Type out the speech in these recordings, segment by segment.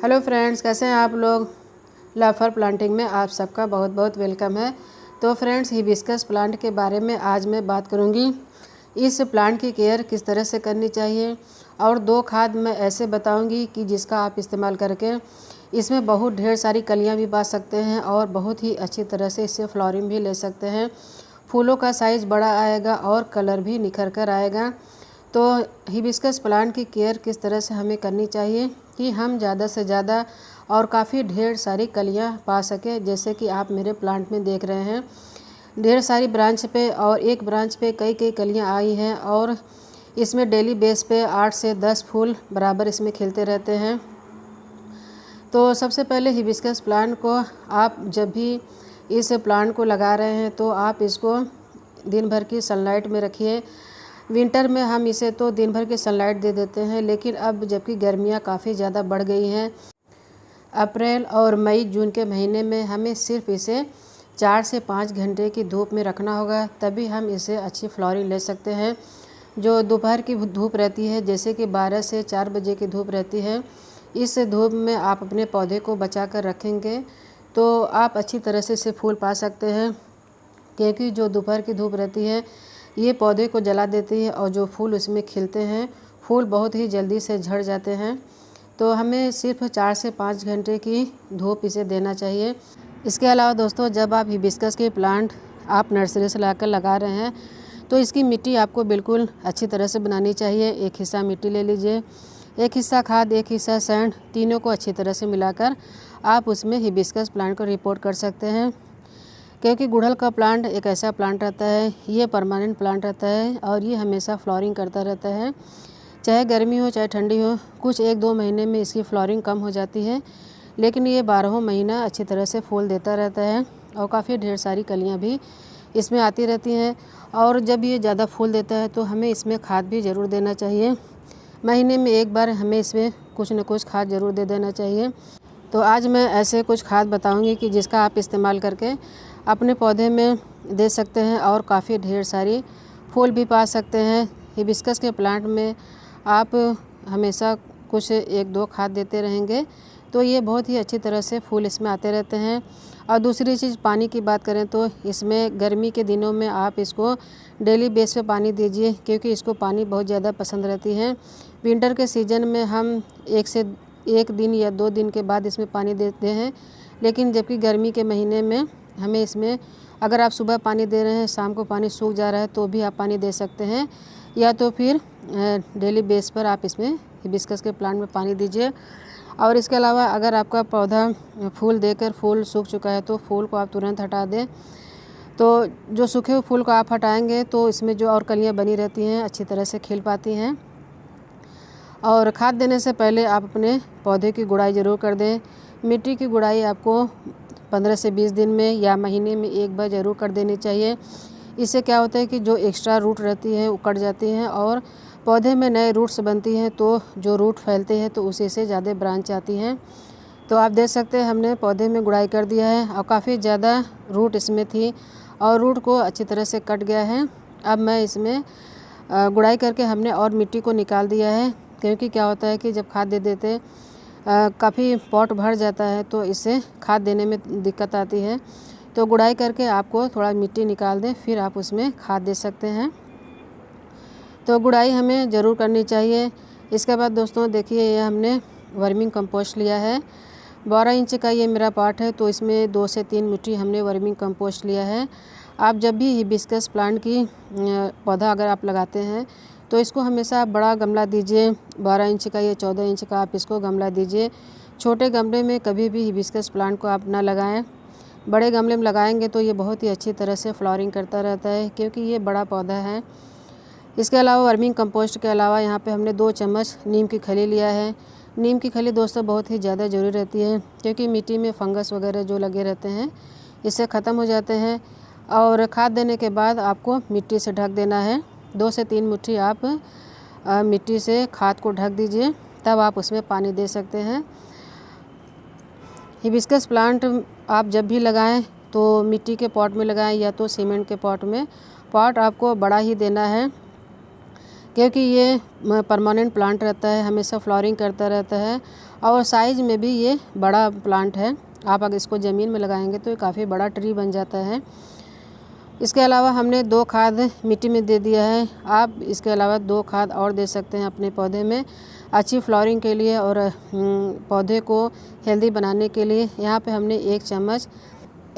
Hello friends, कैसे हैं आप लोग। लव फॉर प्लांटिंग में आप सबका बहुत बहुत वेलकम है। तो फ्रेंड्स, हिबिस्कस प्लांट के बारे में आज मैं बात करूंगी। इस प्लांट की केयर किस तरह से करनी चाहिए और 2 खाद मैं ऐसे बताऊंगी कि जिसका आप इस्तेमाल करके इसमें बहुत ढेर सारी कलियां भी पा सकते हैं और बहुत ही अच्छी तरह से इससे फ्लावरिंग भी ले सकते हैं। फूलों का साइज़ बड़ा आएगा और कलर भी निखर कर आएगा। तो हिबिस्कस प्लांट की केयर किस तरह से हमें करनी चाहिए कि हम ज़्यादा से ज़्यादा और काफ़ी ढेर सारी कलियां पा सकें। जैसे कि आप मेरे प्लांट में देख रहे हैं, ढेर सारी ब्रांच पे और एक ब्रांच पे कई कई कलियां आई हैं और इसमें डेली बेस पे 8 से 10 फूल बराबर इसमें खिलते रहते हैं। तो सबसे पहले हिबिस्कस प्लांट को आप जब भी इस प्लांट को लगा रहे हैं तो आप इसको दिन भर की सनलाइट में रखिए। विंटर में हम इसे तो दिन भर की सनलाइट दे देते हैं, लेकिन अब जबकि गर्मियाँ काफ़ी ज़्यादा बढ़ गई हैं, अप्रैल और मई जून के महीने में हमें सिर्फ इसे 4 से 5 घंटे की धूप में रखना होगा, तभी हम इसे अच्छी फ्लावरिंग ले सकते हैं। जो दोपहर की धूप रहती है, जैसे कि 12 से 4 बजे की धूप रहती है, इस धूप में आप अपने पौधे को बचा कर रखेंगे तो आप अच्छी तरह से इसे फूल पा सकते हैं। क्योंकि जो दोपहर की धूप रहती है ये पौधे को जला देती है और जो फूल उसमें खिलते हैं, फूल बहुत ही जल्दी से झड़ जाते हैं। तो हमें सिर्फ 4 से 5 घंटे की धूप इसे देना चाहिए। इसके अलावा दोस्तों, जब आप हिबिस्कस के प्लांट आप नर्सरी से लाकर लगा रहे हैं तो इसकी मिट्टी आपको बिल्कुल अच्छी तरह से बनानी चाहिए। एक हिस्सा मिट्टी ले लीजिए, एक हिस्सा खाद, एक हिस्सा सैंड, तीनों को अच्छी तरह से मिलाकर आप उसमें हिबिस्कस प्लांट को रिपोर्ट कर सकते हैं। क्योंकि गुड़हल का प्लांट एक ऐसा प्लांट रहता है, ये परमानेंट प्लांट रहता है और ये हमेशा फ्लावरिंग करता रहता है, चाहे गर्मी हो चाहे ठंडी हो। कुछ 1-2 महीने में इसकी फ्लावरिंग कम हो जाती है, लेकिन ये 12 महीना अच्छी तरह से फूल देता रहता है और काफ़ी ढेर सारी कलियां भी इसमें आती रहती हैं। और जब ये ज़्यादा फूल देता है तो हमें इसमें खाद भी ज़रूर देना चाहिए। महीने में एक बार हमें इसमें कुछ न कुछ खाद ज़रूर दे देना चाहिए। तो आज मैं ऐसे कुछ खाद बताऊंगी कि जिसका आप इस्तेमाल करके अपने पौधे में दे सकते हैं और काफ़ी ढेर सारी फूल भी पा सकते हैं। हिबिस्कस के प्लांट में आप हमेशा कुछ 1-2 खाद देते रहेंगे तो ये बहुत ही अच्छी तरह से फूल इसमें आते रहते हैं। और दूसरी चीज़, पानी की बात करें तो इसमें गर्मी के दिनों में आप इसको डेली बेस पे पानी दीजिए, क्योंकि इसको पानी बहुत ज़्यादा पसंद रहती है। विंटर के सीज़न में हम 1 दिन या 2 दिन के बाद इसमें पानी देते हैं, लेकिन जबकि गर्मी के महीने में हमें इसमें अगर आप सुबह पानी दे रहे हैं, शाम को पानी सूख जा रहा है तो भी आप पानी दे सकते हैं, या तो फिर डेली बेस पर आप इसमें हिबिस्कस के प्लांट में पानी दीजिए। और इसके अलावा अगर आपका पौधा फूल देकर फूल सूख चुका है तो फूल को आप तुरंत हटा दें। तो जो सूखे हुए फूल को आप हटाएंगे तो इसमें जो और कलियां बनी रहती हैं अच्छी तरह से खिल पाती हैं। और खाद देने से पहले आप अपने पौधे की गुड़ाई ज़रूर कर दें। मिट्टी की गुड़ाई आपको 15 से 20 दिन में या महीने में एक बार ज़रूर कर देनी चाहिए। इससे क्या होता है कि जो एक्स्ट्रा रूट रहती है वो कट जाती हैं और पौधे में नए रूट्स बनती हैं, तो जो रूट फैलते हैं तो उसी से ज़्यादा ब्रांच आती हैं। तो आप देख सकते हैं हमने पौधे में गुड़ाई कर दिया है और काफ़ी ज़्यादा रूट इसमें थी और रूट को अच्छी तरह से कट गया है। अब मैं इसमें गुड़ाई करके हमने और मिट्टी को निकाल दिया है, क्योंकि क्या होता है कि जब खाद दे देते काफ़ी पॉट भर जाता है तो इससे खाद देने में दिक्कत आती है। तो गुड़ाई करके आपको थोड़ा मिट्टी निकाल दें, फिर आप उसमें खाद दे सकते हैं। तो गुड़ाई हमें ज़रूर करनी चाहिए। इसके बाद दोस्तों देखिए, ये हमने वर्मिंग कंपोस्ट लिया है। 12 इंच का ये मेरा पॉट है, तो इसमें 2 से 3 मुट्ठी हमने वर्मिंग कंपोस्ट लिया है। आप जब भी हिबिस्कस प्लांट की पौधा अगर आप लगाते हैं तो इसको हमेशा आप बड़ा गमला दीजिए। 12 इंच का या 14 इंच का आप इसको गमला दीजिए। छोटे गमले में कभी भी हिबिस्कस प्लांट को आप ना लगाएं। बड़े गमले में लगाएंगे तो ये बहुत ही अच्छी तरह से फ्लावरिंग करता रहता है, क्योंकि ये बड़ा पौधा है। इसके अलावा वर्मिंग कंपोस्ट के अलावा यहाँ पे हमने 2 चम्मच नीम की खली लिया है। नीम की खली दोस्तों बहुत ही ज़्यादा ज़रूरी रहती है, क्योंकि मिट्टी में फंगस वगैरह जो लगे रहते हैं इससे ख़त्म हो जाते हैं। और खाद देने के बाद आपको मिट्टी से ढक देना है। 2 से 3 मुट्ठी आप मिट्टी से खाद को ढक दीजिए, तब आप उसमें पानी दे सकते हैं। हिबिस्कस प्लांट आप जब भी लगाएं तो मिट्टी के पॉट में लगाएं या तो सीमेंट के पॉट में। पॉट आपको बड़ा ही देना है, क्योंकि ये परमानेंट प्लांट रहता है, हमेशा फ्लावरिंग करता रहता है और साइज़ में भी ये बड़ा प्लांट है। आप अगर इसको ज़मीन में लगाएंगे तो ये काफ़ी बड़ा ट्री बन जाता है। इसके अलावा हमने 2 खाद मिट्टी में दे दिया है। आप इसके अलावा 2 खाद और दे सकते हैं अपने पौधे में अच्छी फ्लावरिंग के लिए और पौधे को हेल्दी बनाने के लिए। यहाँ पे हमने 1 चम्मच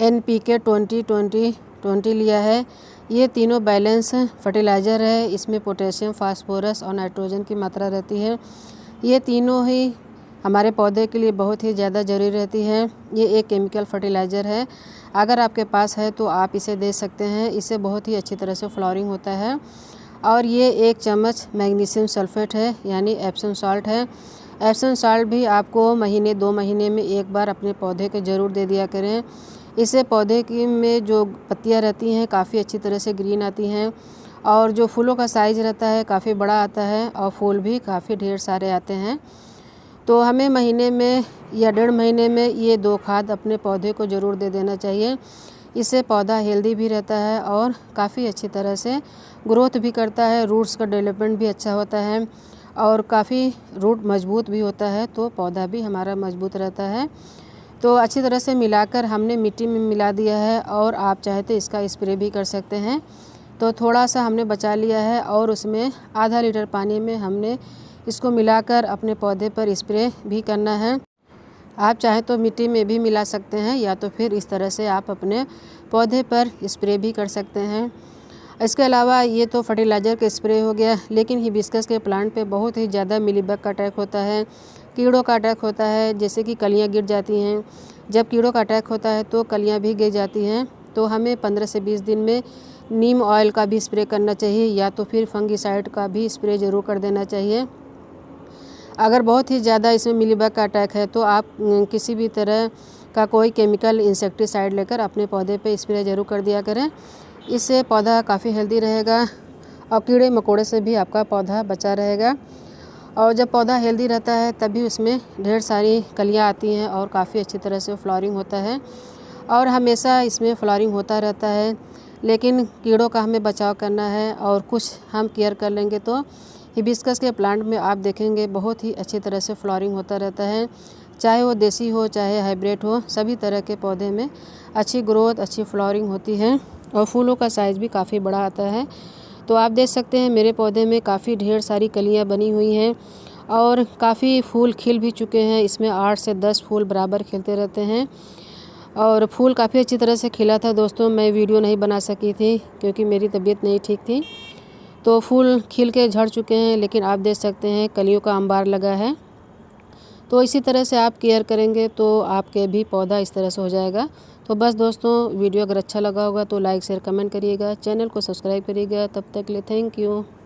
NPK 20-20-20 लिया है। ये तीनों बैलेंस फर्टिलाइज़र है। इसमें पोटेशियम, फास्फोरस और नाइट्रोजन की मात्रा रहती है। ये तीनों ही हमारे पौधे के लिए बहुत ही ज़्यादा ज़रूरी रहती है। ये एक केमिकल फर्टिलाइज़र है, अगर आपके पास है तो आप इसे दे सकते हैं। इससे बहुत ही अच्छी तरह से फ्लावरिंग होता है। और ये 1 चम्मच मैग्नीशियम सल्फेट है, यानी एप्सम सॉल्ट है। एप्सम सॉल्ट भी आपको महीने 2 महीने में एक बार अपने पौधे को ज़रूर दे दिया करें। इससे पौधे की में जो पत्तियां रहती हैं काफ़ी अच्छी तरह से ग्रीन आती हैं और जो फूलों का साइज़ रहता है काफ़ी बड़ा आता है और फूल भी काफ़ी ढेर सारे आते हैं। तो हमें महीने में या 1.5 महीने में ये 2 खाद अपने पौधे को ज़रूर दे देना चाहिए। इससे पौधा हेल्दी भी रहता है और काफ़ी अच्छी तरह से ग्रोथ भी करता है, रूट्स का डेवलपमेंट भी अच्छा होता है और काफ़ी रूट मजबूत भी होता है, तो पौधा भी हमारा मजबूत रहता है। तो अच्छी तरह से मिलाकर हमने मिट्टी में मिला दिया है और आप चाहे तो इसका स्प्रे भी कर सकते हैं। तो थोड़ा सा हमने बचा लिया है और उसमें आधा लीटर पानी में हमने इसको मिलाकर अपने पौधे पर स्प्रे भी करना है। आप चाहें तो मिट्टी में भी मिला सकते हैं या तो फिर इस तरह से आप अपने पौधे पर स्प्रे भी कर सकते हैं। इसके अलावा ये तो फर्टिलाइज़र का स्प्रे हो गया, लेकिन हिबिस्कस के प्लांट पे बहुत ही ज़्यादा मिलीबग का अटैक होता है, कीड़ों का अटैक होता है, जैसे कि कलियाँ गिर जाती हैं। जब कीड़ों का अटैक होता है तो कलियाँ भी गिर जाती हैं। तो हमें 15 से 20 दिन में नीम ऑयल का भी स्प्रे करना चाहिए या तो फिर फंगिसाइड का भी स्प्रे ज़रूर कर देना चाहिए। अगर बहुत ही ज़्यादा इसमें मिलीबग का अटैक है तो आप किसी भी तरह का कोई केमिकल इंसेक्टिसाइड लेकर अपने पौधे पे स्प्रे ज़रूर कर दिया करें। इससे पौधा काफ़ी हेल्दी रहेगा और कीड़े मकोड़े से भी आपका पौधा बचा रहेगा। और जब पौधा हेल्दी रहता है तभी उसमें ढेर सारी कलियाँ आती हैं और काफ़ी अच्छी तरह से फ्लावरिंग होता है और हमेशा इसमें फ्लावरिंग होता रहता है। लेकिन कीड़ों का हमें बचाव करना है और कुछ हम केयर कर लेंगे तो हिबिस्कस के प्लांट में आप देखेंगे बहुत ही अच्छी तरह से फ्लावरिंग होता रहता है। चाहे वो देसी हो चाहे हाइब्रिड हो, सभी तरह के पौधे में अच्छी ग्रोथ, अच्छी फ्लावरिंग होती है और फूलों का साइज़ भी काफ़ी बड़ा आता है। तो आप देख सकते हैं मेरे पौधे में काफ़ी ढेर सारी कलियां बनी हुई हैं और काफ़ी फूल खिल भी चुके हैं। इसमें 8 से 10 फूल बराबर खिलते रहते हैं और फूल काफ़ी अच्छी तरह से खिला था। दोस्तों, मैं वीडियो नहीं बना सकी थी क्योंकि मेरी तबीयत नहीं ठीक थी। तो फूल खिल के झड़ चुके हैं, लेकिन आप देख सकते हैं कलियों का अंबार लगा है। तो इसी तरह से आप केयर करेंगे तो आपके भी पौधा इस तरह से हो जाएगा। तो बस दोस्तों, वीडियो अगर अच्छा लगा होगा तो लाइक शेयर कमेंट करिएगा, चैनल को सब्सक्राइब करिएगा। तब तक के लिए थैंक यू।